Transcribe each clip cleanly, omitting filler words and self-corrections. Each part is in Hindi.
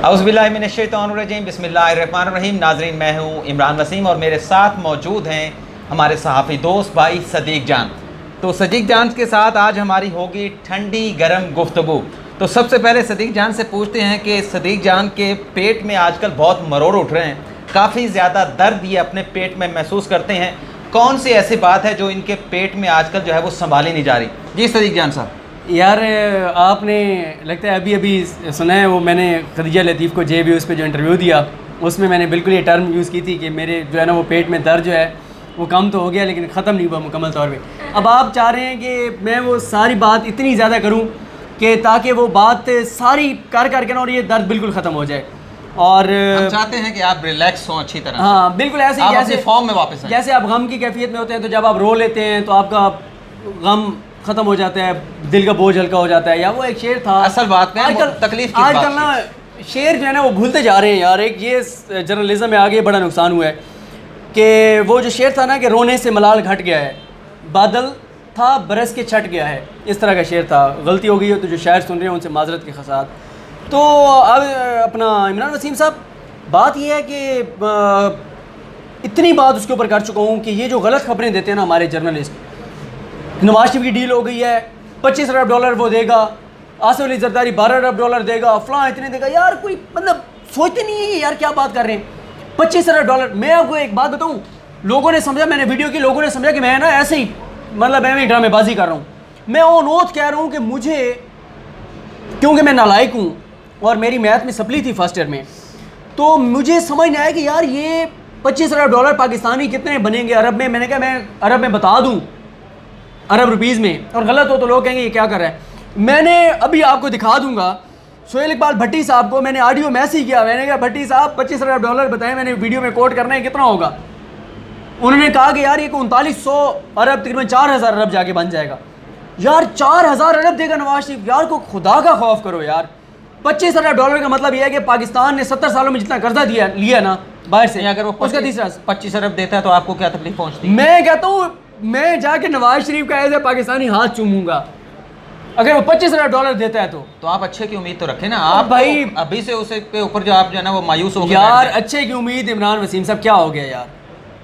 औज़ुबिल्लाहिमिनश्शैतानिर्रजीम बिस्मिल्लाहिर्रहमानिर्रहीम। नाज़रीन, मैं हूँ इमरान वसीम और मेरे साथ मौजूद हैं हमारे सहाफ़ी दोस्त भाई सदीक जान। तो सदीक जान के साथ आज हमारी होगी ठंडी गर्म गुफ्तगू। तो सबसे पहले सदीक जान से पूछते हैं कि सदीक जान के पेट में आजकल बहुत मरोड़ उठ रहे हैं, काफ़ी ज़्यादा दर्द ये अपने पेट में महसूस करते हैं। कौन सी ऐसी बात है जो इनके पेट में आजकल जो है वो संभाली नहीं जा रही? जी सदीक जान साहब। यार आपने लगता है अभी सुना है, वो मैंने खदीजा लतीफ़ को JB उस पर जो इंटरव्यू दिया उसमें मैंने बिल्कुल ये टर्म यूज़ की थी कि मेरे जो है ना वो पेट में दर्द जो है वो कम तो हो गया लेकिन ख़त्म नहीं हुआ मुकम्मल तौर पे। अब आप चाह रहे हैं कि मैं वो सारी बात इतनी ज़्यादा करूं कि ताकि वो बात सारी कर के ना और ये दर्द बिल्कुल ख़त्म हो जाए। और हम चाहते हैं कि आप रिलैक्स हों अच्छी तरह। हाँ बिल्कुल ऐसे ही, जैसे फॉर्म में वापस जैसे आप गम की कैफियत में होते हैं तो जब आप रो लेते हैं तो आपका गम ख़त्म हो जाता है, दिल का बोझ हल्का हो जाता है। या वो एक शेर था, असल बात में आजकल तकलीफ आजकल ना शेर जो है ना वो भूलते जा रहे हैं यार। एक ये जर्नलिज्म में आगे बड़ा नुकसान हुआ है कि वो जो शेर था ना कि रोने से मलाल घट गया है, बादल था बरस के छट गया है, इस तरह का शेर था। गलती हो गई हो तो जो शायर सुन रहे हैं उनसे माजरत के खसात। तो अब अपना इमरान वसीम साहब, बात यह है कि इतनी बात उसके ऊपर कर चुका हूँ कि ये जो गलत खबरें देते हैं ना हमारे जर्नलिस्ट, नवाज शरीफ की डील हो गई है, $25 अरब वो देगा, आसिफ अली जरदारी $12 अरब देगा, फलां इतने देगा। यार कोई मतलब सोचते नहीं है यार क्या बात कर रहे हैं, $25 अरब। मैं आपको एक बात बताऊं, लोगों ने समझा, मैंने वीडियो की, लोगों ने समझा कि मैं ना ऐसे ही मतलब मैं ड्रामेबाजी कर रहा हूँ। मैं ऑन ओथ कह रहा हूँ कि मुझे, क्योंकि मैं नालायक हूँ और मेरी मैथ में सप्ली थी फर्स्ट ईयर में, तो मुझे समझ नहीं आया कि यार ये $25 अरब पाकिस्तानी कितने बनेंगे अरब में। मैंने कहा मैं अरब में बता दूँ, अरब रुपीज़ में, और गलत हो तो लोग कहेंगे ये क्या कर रहा है। मैंने अभी आपको दिखा दूंगा, सोहेल इकबाल भट्टी साहब को मैंने ऑडियो मैसेज किया, मैंने कहा भट्टी साहब $25 अरब बताएं, मैंने वीडियो में कोट करना है कितना होगा। उन्होंने कहा कि यार ये 3900 अरब तकरीबन 4000 अरब जाके बन जाएगा। यार 4000 अरब देगा नवाज शरीफ, यार को खुदा का खौफ करो यार। $25 अरब का मतलब यह है कि पाकिस्तान ने 70 सालों में जितना कर्जा लिया ना बाहर से, अगर वो उसका 25 अरब देता है तो आपको क्या तकलीफ पहुँचती है? मैं कहता हूँ मैं जाके नवाज शरीफ का ऐसे पाकिस्तानी हाथ चूमूंगा अगर वो $25 अरब देता है तो आप अच्छे की उम्मीद तो रखें ना। आप भाई अभी से उसे पे ऊपर जो आप जो है ना वो मायूस हो गए यार। अच्छे की उम्मीद इमरान वसीम साहब क्या हो गया यार।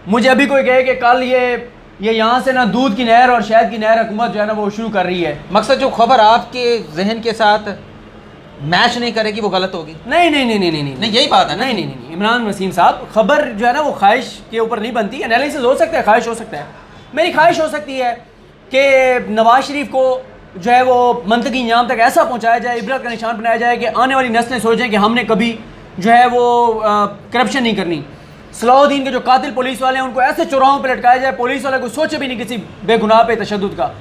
मुझे अभी कोई कहे कि कल ये यहाँ से ना दूध की नहर और शहद की नहर हुकूमत जो है ना वो शुरू कर रही है, मकसद जो खबर आपके जहन के साथ मैच नहीं करेगी वो गलत होगी। नहीं नहीं नहीं नहीं नहीं नहीं यही बात है ना। नहीं इमरान वसीम साहब, खबर जो है ना वो ख्वाहिश के ऊपर नहीं बनती। एनालिसिस हो सकता है, ख्वाहिश हो सकता है। मेरी ख्वाहिश हो सकती है कि नवाज शरीफ को जो है वो मंतकी इंजाम तक ऐसा पहुंचाया जाए, इबरत का निशान बनाया जाए कि आने वाली नस्लें सोचें कि हमने कभी जो है वो करप्शन नहीं करनी। सलाहुद्दीन के जो कातिल पुलिस वाले हैं उनको ऐसे चौराहों पर लटकाया जाए, पुलिस वाले को सोचे भी नहीं किसी बेगुनाह पे तशद्दुद का।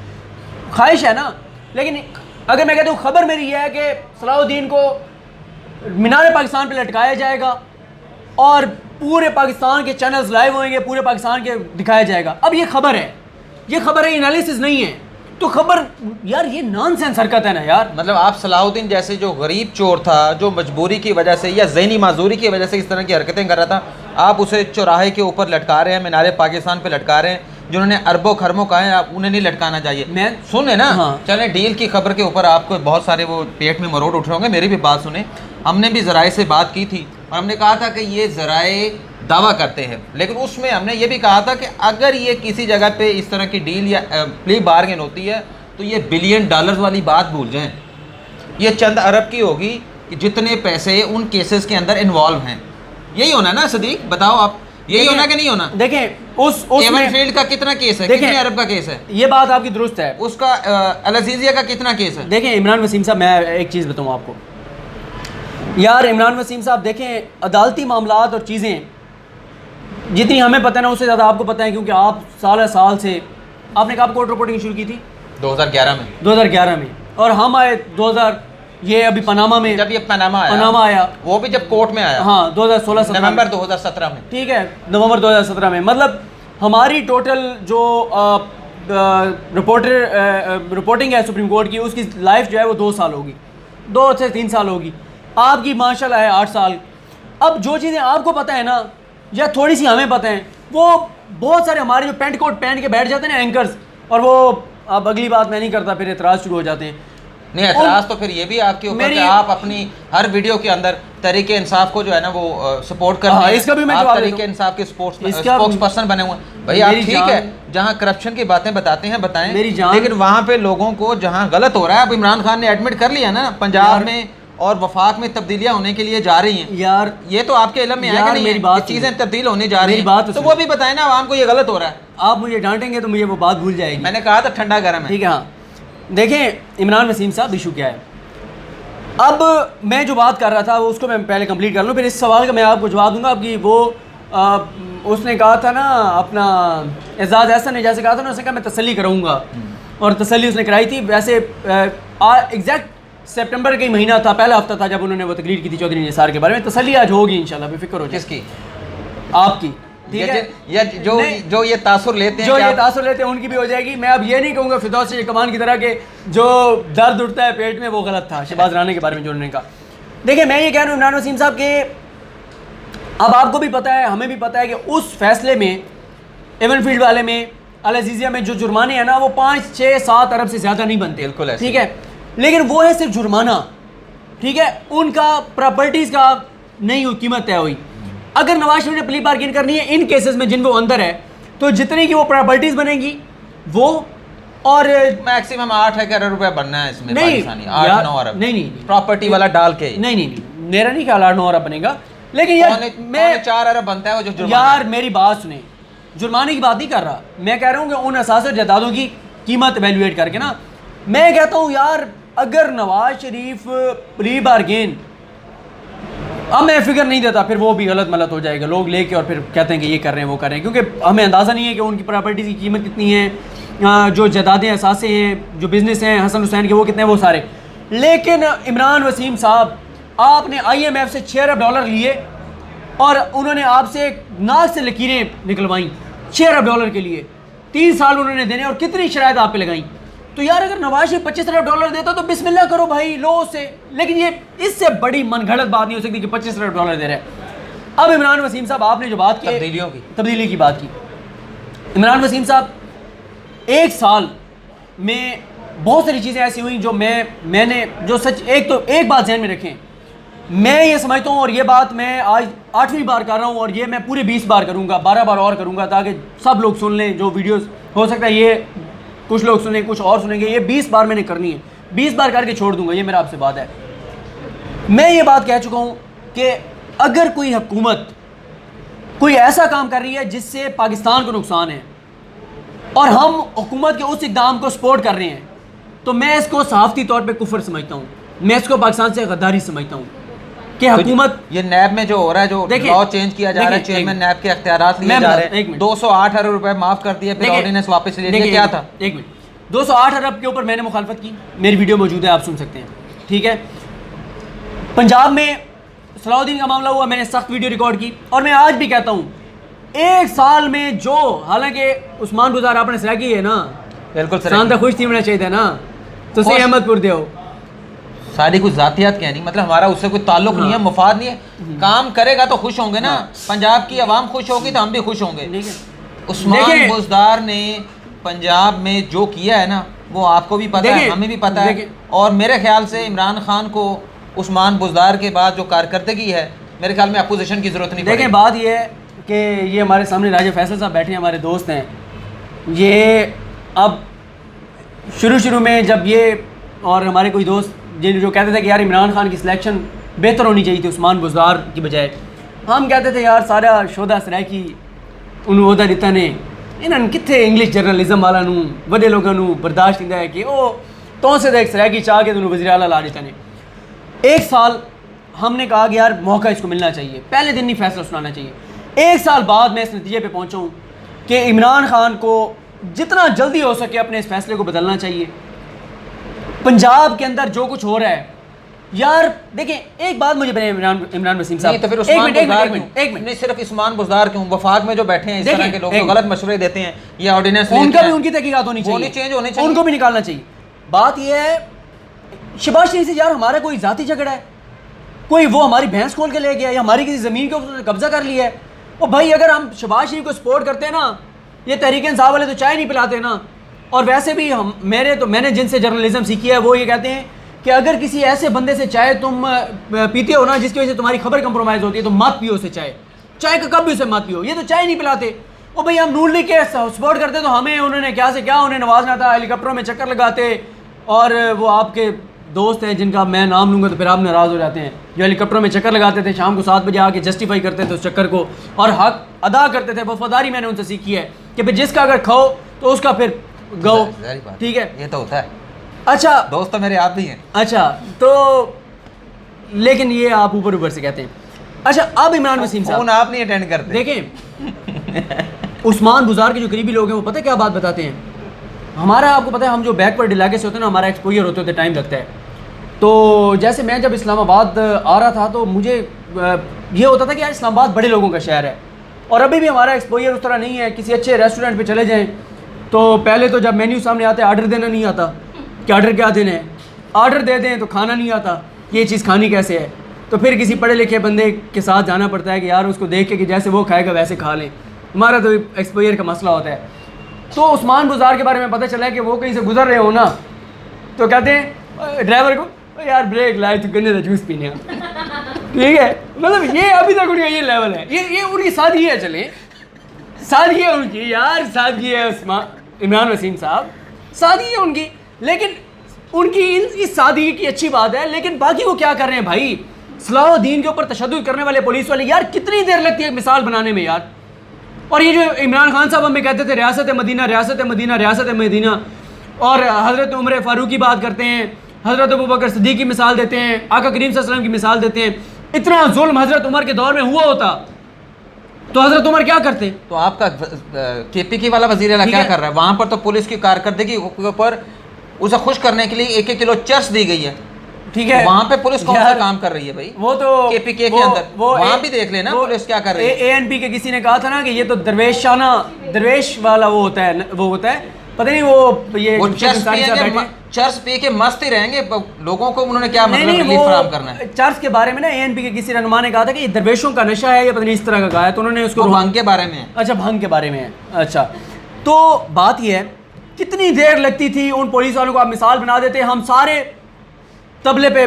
ख्वाहिश है ना। लेकिन अगर मैं कहता हूँ खबर मेरी यह है कि सलाहुद्दीन को मीनार पाकिस्तान पर लटकाया जाएगा और पूरे पाकिस्तान के चैनल्स लाइव होंगे, पूरे पाकिस्तान के दिखाया जाएगा। अब ये खबर है, एनालिसिस नहीं है। तो खबर यार ये नॉनसेंस हरकत है ना यार। मतलब आप सलाहुद्दीन जैसे जो गरीब चोर था, जो मजबूरी की वजह से या ज़हनी माजूरी की वजह से इस तरह की हरकतें कर रहा था, आप उसे चौराहे के ऊपर लटका रहे हैं, मीनार पाकिस्तान पे लटका रहे हैं। जिन्होंने अरबों खरबों कहा है आप उन्हें नहीं लटकाना चाहिए। मैं सुने ना। हाँ। चलें, डील की खबर के ऊपर आपको बहुत सारे वो पेट में मरोड़ उठ रहे होंगे, मेरी भी बात सुने। हमने भी ज़राए से बात की थी और हमने कहा था कि ये ज़राए दावा करते हैं, लेकिन उसमें हमने ये भी कहा था कि अगर ये किसी जगह पे इस तरह की डील या प्ली बार्गेन होती है तो ये $बिलियन वाली बात भूल जाएं। ये चंद अरब की होगी कि जितने पैसे उन केसेस के अंदर इन्वॉल्व हैं। यही होना ना सदीक, बताओ आप, यही होना कि नहीं होना? देखें उस फील्ड का कितना केस है, कितने अरब का केस है? ये बात आपकी दुरुस्त है। उसका अल-अज़ीज़िया का कितना केस है? देखें इमरान वसीम साहब, मैं एक चीज़ बताऊँ आपको यार। इमरान वसीम साहब देखें, अदालती मामलात और चीज़ें जितनी हमें पता है ना उससे ज़्यादा आपको पता है, क्योंकि आप साल से आपने कब कोर्ट रिपोर्टिंग शुरू की थी? 2011 में। और हम आए 2000 ये अभी पनामा में, जब ये पनामा आया वो भी जब कोर्ट में आया। हाँ 2016 नवंबर 2017 में। ठीक है, नवंबर 2017 में। मतलब हमारी टोटल जो रिपोर्टिंग है सुप्रीम कोर्ट की, उसकी लाइफ जो है वो 2 साल होगी, 2 से 3 साल होगी। आपकी माशाल्लाह है 8 साल। अब जो चीज़ें आपको पता है ना या थोड़ी सी हमें पता है, वो बहुत सारे हमारे जो पेंट कोट पहन के बैठ जाते हैं ना एंकर्स, और वो अब अगली बात मैं नहीं करता फिर एतराज़ शुरू हो जाते हैं। नहीं, एतराज़ तो फिर ये भी आपके ऊपर कि आप अपनी हर वीडियो के अंदर तहरीक इंसाफ को जो है ना वो सपोर्ट कर रहे हैं। इसका भी मैं आप तहरीक इंसाफ के स्पोक्स पर्सन बने हुए हैं भाई। आप ठीक है, जहाँ करप्शन की बातें बताते हैं बताएं, लेकिन वहाँ पे लोगों को जहाँ गलत हो रहा है, अब इमरान खान ने एडमिट कर लिया ना पंजाब में और वफाक में तब्दीलियां होने के लिए जा रही हैं यार, ये तो आपके इल्म में है कि नहीं? मेरी बात, चीज़ें तब्दील होने जा रही हैं, तो वो भी बताएं ना आवाम को ये गलत हो रहा है। आप मुझे डांटेंगे तो मुझे वो बात भूल जाएगी। मैंने कहा था ठंडा गर्म है। ठीक है, हाँ देखें इमरान वसीम साहब, इशू क्या है। अब मैं जो बात कर रहा था वो उसको मैं पहले कंप्लीट कर लूँ, फिर इस सवाल का मैं आपको जवाब दूंगा। आपकी वो उसने कहा था ना, अपना एजाज ऐसा ने जैसे कहा था ना, उसने कहा मैं तसल्ली कराऊंगा, और तसल्ली उसने कराई थी। वैसे एग्जैक्ट सितंबर का ही महीना था, पहला हफ्ता था जब उन्होंने वो तकरीर की थी चौधरी निसार के बारे में। तसल्ली आज होगी इंशाल्लाह, बेफिक्र हो। किसकी? आपकी। ठीक है, या जो ये तासुर लेते हैं, जो ये तासुर लेते हैं उनकी भी हो जाएगी। मैं अब ये नहीं कहूँगा फिरदौस कमान की तरह के जो दर्द उठता है पेट में वो गलत था शहबाज राना के बारे में जो उन्होंने कहा। देखिए मैं ये कह रहा हूँ इमरान वसीम साहब के, अब आपको भी पता है, हमें भी पता है कि उस फैसले में एवन फील्ड वाले में अल अजीज़िया में जो जुर्माने हैं ना वो 5, 6, 7 अरब से ज़्यादा नहीं बनते। बिल्कुल, ठीक है, लेकिन वो है सिर्फ जुर्माना। ठीक है, उनका प्रॉपर्टीज़ का नहीं हुई, कीमत तय हुई। अगर नवाज शरीफ ने प्ली बार्गेन करनी है इन केसेस में जिन वो अंदर है, तो जितनी की वो प्रॉपर्टीज़ बनेगी वो, और मैक्सिमम 8 करोड़ रुपया बनना है इसमें। नहीं 8-9 अरब नहीं, प्रॉपर्टी वाला डाल के। नहीं, मेरा नहीं ख्याल 8-9 अरब बनेगा, लेकिन यार मैं 4 अरब बनता है वो जो यार मेरी बात सुने, जुर्माने की बात नहीं कर रहा मैं, कह रहा हूँ कि उन असास और जायदादों की कीमत एवेल्युएट करके ना, मैं कहता हूँ यार अगर नवाज शरीफ प्ली बार्गेन, अब मैं फिक्र नहीं देता, फिर वो भी गलत मलत हो जाएगा, लोग लेके और फिर कहते हैं कि ये कर रहे हैं वो कर रहे हैं, क्योंकि हमें अंदाज़ा नहीं है कि उनकी प्रॉपर्टी की कीमत कितनी है, जो जायदादें असासे हैं, जो बिज़नेस हैं हसन हुसैन के वो कितने हैं, वो सारे। लेकिन इमरान वसीम साहब, आपने IMF से 6 अरब डॉलर लिए और उन्होंने आपसे नाक से लकीरें निकलवाई 6 अरब डॉलर के लिए, 3 साल उन्होंने देने, और कितनी शराइत आप पे लगाई। तो यार अगर नवाज शरीफ 25 अरब डॉलर देता तो बिस्मिल्लाह करो भाई, लो से, लेकिन ये इससे बड़ी मनगढ़ंत बात नहीं हो सकती कि 25 अरब डॉलर दे रहे हैं। अब इमरान वसीम साहब, आपने जो बात की तब्दीली की बात की, इमरान वसीम साहब 1 साल में बहुत सारी चीज़ें ऐसी हुई जो मैंने जो सच, एक बात ध्यान में रखें, मैं ये समझता हूँ, और ये बात मैं आज 8वीं बार कर रहा हूँ, और ये मैं पूरे 20 बार करूँगा, 12 बार और करूँगा, ताकि सब लोग सुन लें जो वीडियोस, हो सकता है ये कुछ लोग सुने कुछ और सुनेंगे, ये 20 बार मैंने करनी है, 20 बार करके छोड़ दूंगा, ये मेरा आपसे बात है। मैं ये बात कह चुका हूँ कि अगर कोई हुकूमत कोई ऐसा काम कर रही है जिससे पाकिस्तान को नुकसान है और हम हुकूमत के उस इक़दाम को सपोर्ट कर रहे हैं, तो मैं इसको सहाफ़ती तौर पर कुफर समझता हूँ, मैं इसको पाकिस्तान से गद्दारी समझता हूँ कि हुकूमत, ये नैब में जो हो रहा है, जो लॉ चेंज किया जा रहा है, चेयरमैन नैब के अख्तियारात लिए जा रहे हैं, 208 अरब रुपए माफ कर दिए, फिर ऑर्डिनेंस वापस ले लिया, क्या था? 1 मिनट, 208 अरब के ऊपर मैंने मुखालफत की, मेरी वीडियो मौजूद है, आप सुन सकते हैं। ठीक है, पंजाब में सलाउद्दीन का मामला हुआ, मैंने सख्त वीडियो रिकॉर्ड की, और मैं आज भी कहता हूँ 1 साल में जो, हालांकि उस्मान गुजार आपने सलाह की है ना, बिल्कुल शानदार, खुश थी होना चाहिए था ना, तो सही अहमदपुर दे सारी कुछ जातियात क्या नहीं, मतलब हमारा उससे कोई ताल्लुक नहीं है, मुफाद नहीं है, काम करेगा तो खुश होंगे ना, पंजाब की आवाम खुश होगी तो हम भी खुश होंगे। उस्मान बुज़दार ने पंजाब में जो किया है ना, वो आपको भी पता है, हमें भी पता है, और मेरे ख्याल से इमरान खान को उस्मान बुज़दार के बाद जो कारकर्दगी है, मेरे ख्याल में अपोजिशन की ज़रूरत नहीं। देखिए बात ये है कि ये हमारे सामने राजा फैसल साहब बैठे हैं, हमारे दोस्त हैं, ये अब शुरू में जब ये और हमारे कोई दोस्त जो कहते थे कि यार इमरान खान की सिलेक्शन बेहतर होनी चाहिए थी उस्मान बुज़दार की बजाय, हम कहते थे यार सारा शोधा सराकी उन्होंने ओहदा दिता ने, इन्होंने कितने इंग्लिश जर्नलिज्म वाला वड्डे लोगों को बर्दाश्त नहीं है कि वो तो से एक सराकी चाह के उन्होंने वज़ीर आला ला दिता ने। 1 साल हमने कहा कि यार मौका इसको मिलना चाहिए, पहले दिन नहीं फैसला सुनाना चाहिए। 1 साल बाद मैं इस नतीजे पे पहुंचा हूँ कि इमरान खान को जितना जल्दी हो सके अपने इस फैसले को बदलना चाहिए। पंजाब के अंदर जो कुछ हो रहा है यार, देखें एक बात मुझे बने इमरान वसीम साहब, तो फिर एक मिनट नहीं, सिर्फ उस्मान बुज़दार क्यों, वफाक में जो बैठे हैं इस तरह के लोग जो गलत मशवरे देते हैं, ये ऑर्डिनेंस उनका भी, उनकी तहकीकात होनी चाहिए, चेंज होने चाहिए, उनको भी निकालना चाहिए। बात ये है शहबाज शरीफ से यार हमारा कोई जाती झगड़ा है, कोई वो हमारी भैंस खोल के ले गया या हमारी किसी ज़मीन के ऊपर कब्जा कर लिया है, वो भाई अगर हम शहबाज शरीफ को सपोर्ट करते हैं ना, ये तहरीक इंसाफ वाले तो चाय नहीं पिलाते ना। और वैसे भी मैंने जिनसे जर्नलिज्म सीखी है वो ये कहते हैं कि अगर किसी ऐसे बंदे से चाय तुम पीते हो ना जिसकी वजह से तुम्हारी खबर कंप्रोमाइज़ होती है तो मत पियो उसे चाय, चाय का कब भी उसे मत पियो। ये तो चाय नहीं पिलाते। ओ भाई हम नून लीग के सपोर्ट करते तो हमें उन्होंने क्या से क्या उन्हें नवाजना था, हेलीकॉप्टरों में चक्कर लगाते, और वो आपके दोस्त हैं जिनका मैं नाम लूँगा तो फिर आप नाराज़ हो जाते हैं, जो हेलीकॉप्टरों में चक्कर लगाते थे, शाम को 7 बजे आके जस्टिफाई करते थे उस चक्कर को और हक अदा करते थे। वफादारी मैंने उनसे सीखी है कि फिर जिसका अगर खाओ तो उसका फिर गो, ठीक है, ये तो होता है। अच्छा दोस्त तो मेरे आप भी हैं। अच्छा तो लेकिन ये आप ऊपर ऊपर से कहते हैं। अच्छा अब इमरान वसीम साहब, फोन आप नहीं अटेंड करते। देखें उस्मान बुज़ार के जो करीबी लोग हैं वो पता है क्या बात बताते हैं, हमारा आपको पता है हम जो बैकवर्ड इलाके से होते हैं ना, हमारा एक्सपोजर होते होते टाइम लगता है। तो जैसे मैं जब इस्लामाबाद आ रहा था तो मुझे ये होता था कि यार इस्लामाबाद बड़े लोगों का शहर है, और अभी भी हमारा एक्सपोजर उस तरह नहीं है। किसी अच्छे रेस्टोरेंट पे चले जाएं तो पहले तो जब मेन्यू सामने आता है ऑर्डर देना नहीं आता कि ऑर्डर क्या देना है, ऑर्डर दे दें तो खाना नहीं आता, ये चीज़ खानी कैसे है। तो फिर किसी पढ़े लिखे बंदे के साथ जाना पड़ता है कि यार उसको देख के कि जैसे वो खाएगा वैसे खा लें। हमारा तो एक्सपोजर का मसला होता है। तो उस्मान बुज़ार के बारे में पता चला है कि वो कहीं से गुजर रहे हो ना तो कहते हैं ड्राइवर को, यार ब्रेक लाए तो गन्ने का जूस पीने, ठीक है। मतलब ये अभी तक उनका ये लेवल है, ये उनकी सादगी है। चले सादगी है उनकी, यार सादगी है इमरान वसीम साहब, सादगी है उनकी। लेकिन उनकी इस सादगी की अच्छी बात है, लेकिन बाकी वो क्या कर रहे हैं भाई, सलाहुद्दीन के ऊपर तशद्दुद करने वाले पुलिस वाले, यार कितनी देर लगती है मिसाल बनाने में यार। और ये जो इमरान खान साहब हमें कहते थे रियासत मदीना रियासत मदीना रियासत मदीना, और हज़रत उमर फ़ारूक की बात करते हैं, हज़रत अबू बकर सिद्दीक़ की मिसाल देते हैं, आका करीम सल्लल्लाहु अलैहि वसल्लम की मिसाल देते हैं। इतना जुल्म हज़रत उमर के दौर में हुआ होता तो हज़रत उमर क्या करते। तो आपका केपीके वाला वज़ीर आला क्या कर रहा है वहाँ पर? तो पुलिस की कारकर्दगी के ऊपर उसे खुश करने के लिए 1-1 किलो चर्स दी गई है, ठीक है। वहाँ पे पुलिस कौन सा काम कर रही है भाई? वो तो केपीके के अंदर वहाँ भी देख लेना पुलिस क्या कर रही है। एएनपी के किसी ने कहा था ना कि ये तो दरवेश वाला वो होता है पता नहीं वो ये चर्च पी के मस्त ही रहेंगे लोगों को, उन्होंने क्या मतलब रिलीफ फराहम करना है। चर्च के बारे में ना एएनपी के किसी रहनुमा ने कहा था कि ये दरवेशों का नशा है, ये पता नहीं इस तरह का कहा है, तो उन्होंने उसको भांग के बारे में। अच्छा भांग के बारे में है। अच्छा तो बात ये है कितनी देर लगती थी उन पुलिस वालों को, आप मिसाल बना देते, हम सारे तबले पे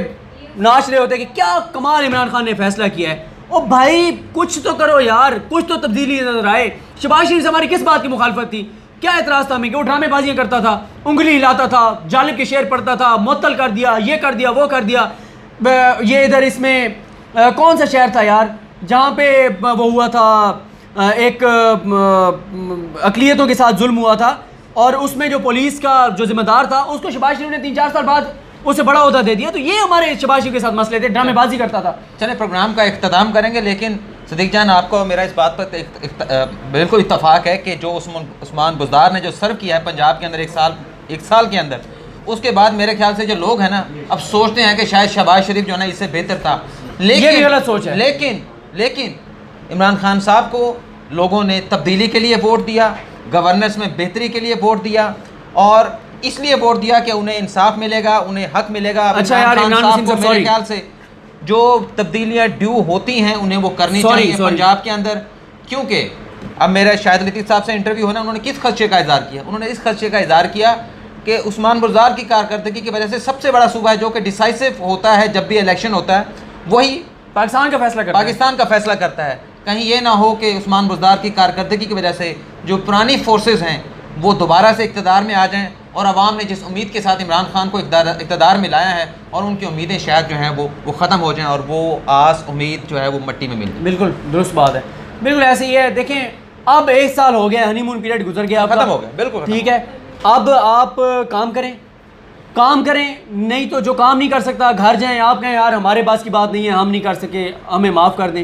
नाच रहे होते कि क्या कमाल इमरान खान ने फैसला किया है। ओ भाई कुछ तो करो यार, कुछ तो तब्दीली नजर आए। शहबाज शरीफ से हमारी किस बात की मुखालफत थी, क्या एतराज़ था हमें कि वो ड्रामेबाजियाँ करता था, उंगली हिलाता था, जालिब के शेर पढ़ता था, मुअत्तल कर दिया, ये कर दिया, वो कर दिया। ये इधर इसमें कौन सा शहर था यार जहाँ पे वो हुआ था, एक अक़लियतों के साथ जुल्म हुआ था और उसमें जो पुलिस का जो जिम्मेदार था उसको शहबाज शरीफ ने 3-4 साल बाद उसे बड़ा ओहदा दे दिया। तो ये हमारे शहबाज शरीफ के साथ मसले थे, ड्रामेबाजी करता था। चले प्रोग्राम का इख्तिताम करेंगे, लेकिन सिद्दीक जान आपको मेरा इस बात पर बिल्कुल इत्तफाक है कि जो उस्मान बुज़दार ने जो सर्व किया है पंजाब के अंदर एक साल के अंदर, उसके बाद मेरे ख्याल से जो लोग हैं ना अब सोचते हैं कि शायद शहबाज शरीफ जो है ना इससे बेहतर था। लेकिन ये भी गलत सोच है। लेकिन इमरान खान साहब को लोगों ने तब्दीली के लिए वोट दिया, गवर्नेंस में बेहतरी के लिए वोट दिया, और इसलिए वोट दिया कि उन्हें इंसाफ मिलेगा, उन्हें हक मिलेगा। अच्छा यार इमरान वसीम साहब मेरे ख्याल से जो तब्दीलियाँ ड्यू होती हैं उन्हें वो करनी चाहिए पंजाब के अंदर, क्योंकि अब मेरा शाहिद लतीफ़ साहब से इंटरव्यू होना, उन्होंने किस खदशे का इज़हार किया? उन्होंने इस खदशे का इज़हार किया कि उस्मान बुज़दार की कारकर्दगी की वजह से सबसे बड़ा सूबा है जो कि डिसाइसिव होता है जब भी इलेक्शन होता है, वही पाकिस्तान का फैसला करता है। कहीं ये ना हो कि उस्मान बुज़दार की कारकर्दगी की वजह से जो पुरानी फोर्सेस हैं वो दोबारा से इक़्तिदार में आ जाएं, और आवाम ने जिस उम्मीद के साथ इमरान खान को इक़्तिदार में लाया है और उनकी उम्मीदें शायद जो हैं वो ख़त्म हो जाएं और वो आस उम्मीद जो है वो मिट्टी में मिल जाए। बिल्कुल दुरुस्त बात है, बिल्कुल ऐसे ही है। देखें अब 1 साल हो गया, हनीमून पीरियड गुजर गया, ख़त्म हो गया, बिल्कुल ठीक है। अब आप काम करें, नहीं तो जो काम नहीं कर सकता घर जाएं, आप कहें यार हमारे पास की बात नहीं है, हम नहीं कर सके, हमें माफ़ कर दें,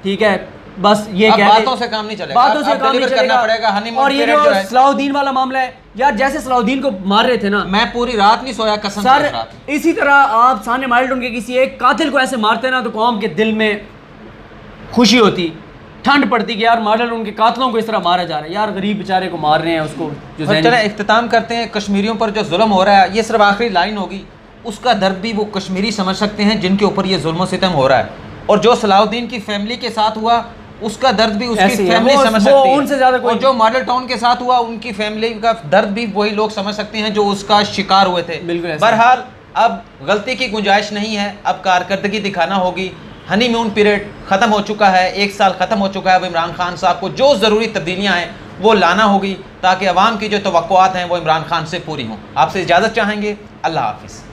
ठीक है। बस ये बातों से काम नहीं चलेगा, बातों से काम नहीं करना पड़ेगा। और ये जो सलाहुद्दीन वाला मामला है यार, जैसे सलाहुद्दीन को मार रहे थे ना, मैं पूरी रात नहीं सोया कसम सर। इसी तरह आप सामने माइल्टन के किसी एक कातिल को ऐसे मारते ना तो कौम के दिल में खुशी होती, ठंड पड़ती कि यार मॉडल उनके कातलों को इस तरह मारा जा रहा है, यार गरीब बेचारे को मार रहे हैं उसको। चलो इख्तिताम करते हैं। कश्मीरियों पर जो जुल्म हो रहा है, ये सिर्फ आखिरी लाइन होगी, उसका दर्द भी वो कश्मीरी समझ सकते हैं जिनके ऊपर ये जुल्म सितम हो रहा है, और जो सलाहुद्दीन की फैमिली के साथ हुआ उसका दर्द भी उसकी फैमिली समझ सकती है, उनसे ज़्यादा और जो मॉडल टाउन के साथ हुआ उनकी फैमिली का दर्द भी वही लोग समझ सकते हैं जो उसका शिकार हुए थे। बिल्कुल। बहरहाल अब गलती की गुंजाइश नहीं है, अब कारकर्दगी दिखाना होगी। हनीमून पीरियड ख़त्म हो चुका है, 1 साल ख़त्म हो चुका है। अब इमरान खान साहब को जो ज़रूरी तब्दीलियाँ हैं वो लाना होगी ताकि अवाम की जो तवक्कुआत हैं वो इमरान खान से पूरी हों। आपसे इजाज़त चाहेंगे। अल्लाह हाफ़िज़।